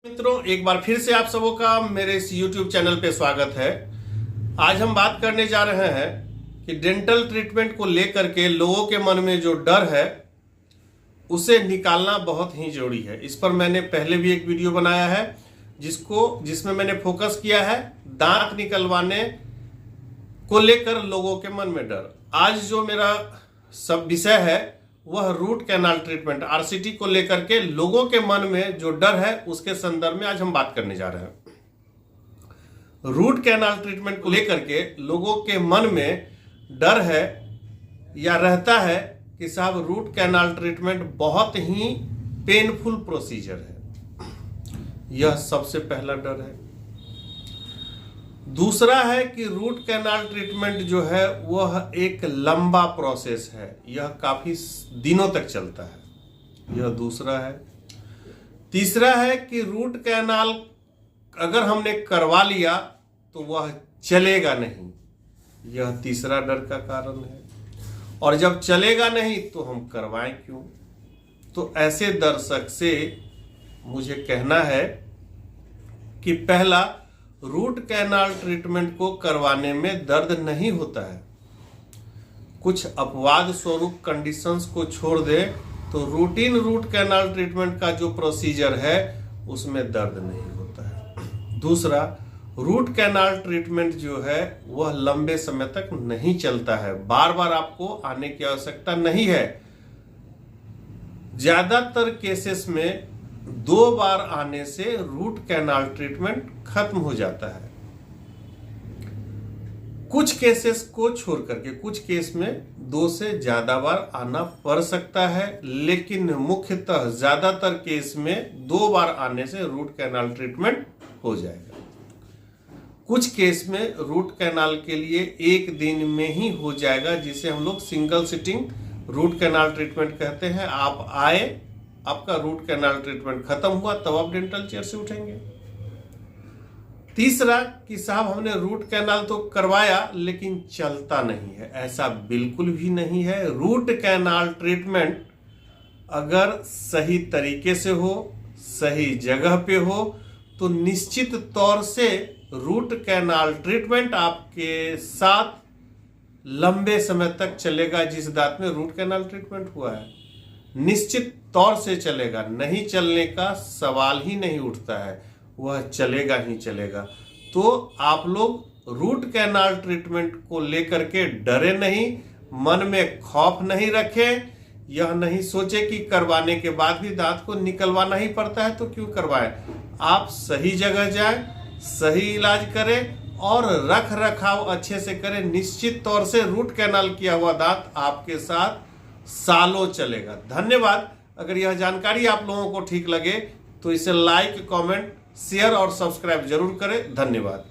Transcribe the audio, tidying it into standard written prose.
मित्रों, एक बार फिर से आप सबों का मेरे इस YouTube चैनल पे स्वागत है। आज हम बात करने जा रहे हैं कि डेंटल ट्रीटमेंट को लेकर के लोगों के मन में जो डर है उसे निकालना बहुत ही जरूरी है। इस पर मैंने पहले भी एक वीडियो बनाया है जिसमें मैंने फोकस किया है दांत निकलवाने को लेकर लोगों के मन में डर। आज जो मेरा सब विषय है वह रूट कैनाल ट्रीटमेंट आरसीटी को लेकर के लोगों के मन में जो डर है उसके संदर्भ में आज हम बात करने जा रहे हैं। रूट कैनाल ट्रीटमेंट को लेकर के लोगों के मन में डर है या रहता है कि साहब रूट कैनाल ट्रीटमेंट बहुत ही पेनफुल प्रोसीजर है। यह सबसे पहला डर है। दूसरा है कि रूट कैनाल ट्रीटमेंट जो है वह एक लंबा प्रोसेस है, यह काफी दिनों तक चलता है, यह दूसरा है। तीसरा है कि रूट कैनाल अगर हमने करवा लिया तो वह चलेगा नहीं, यह तीसरा डर का कारण है। और जब चलेगा नहीं तो हम करवाएं क्यों? तो ऐसे दर्शक से मुझे कहना है कि पहला, रूट कैनाल ट्रीटमेंट को करवाने में दर्द नहीं होता है। कुछ अपवाद स्वरूप कंडीशंस को छोड़ दे तो रूटीन रूट कैनाल ट्रीटमेंट का जो प्रोसीजर है उसमें दर्द नहीं होता है। दूसरा, रूट कैनाल ट्रीटमेंट जो है वह लंबे समय तक नहीं चलता है, बार बार आपको आने की आवश्यकता नहीं है। ज्यादातर केसेस में 2 बार आने से रूट कैनाल ट्रीटमेंट खत्म हो जाता है। कुछ केसेस को छोड़ करके कुछ केस में 2 से ज्यादा बार आना पड़ सकता है, लेकिन मुख्यतः ज्यादातर केस में 2 बार आने से रूट कैनाल ट्रीटमेंट हो जाएगा। कुछ केस में रूट कैनाल के लिए 1 दिन में ही हो जाएगा, जिसे हम लोग single sitting root canal treatment कहते हैं। आप आए, आपका रूट कैनाल ट्रीटमेंट खत्म हुआ, तब आप डेंटल चेयर से उठेंगे। तीसरा कि साहब हमने रूट कैनाल तो करवाया लेकिन चलता नहीं है, ऐसा बिल्कुल भी नहीं है। रूट कैनाल ट्रीटमेंट अगर सही तरीके से हो, सही जगह पे हो, तो निश्चित तौर से रूट कैनाल ट्रीटमेंट आपके साथ लंबे समय तक चलेगा। जिस दांत में रूट कैनाल ट्रीटमेंट हुआ है निश्चित तौर से चलेगा, नहीं चलने का सवाल ही नहीं उठता है, वह चलेगा ही चलेगा। तो आप लोग रूट कैनाल ट्रीटमेंट को लेकर के डरे नहीं, मन में खौफ नहीं रखें, यह नहीं सोचे कि करवाने के बाद भी दांत को निकलवाना ही पड़ता है तो क्यों करवाएं। आप सही जगह जाएं, सही इलाज करें और रख रखाव अच्छे से करें। निश्चित तौर से रूट कैनाल किया हुआ दांत आपके साथ सालों चलेगा। धन्यवाद। अगर यह जानकारी आप लोगों को ठीक लगे तो इसे लाइक, कमेंट, शेयर और सब्सक्राइब जरूर करें। धन्यवाद।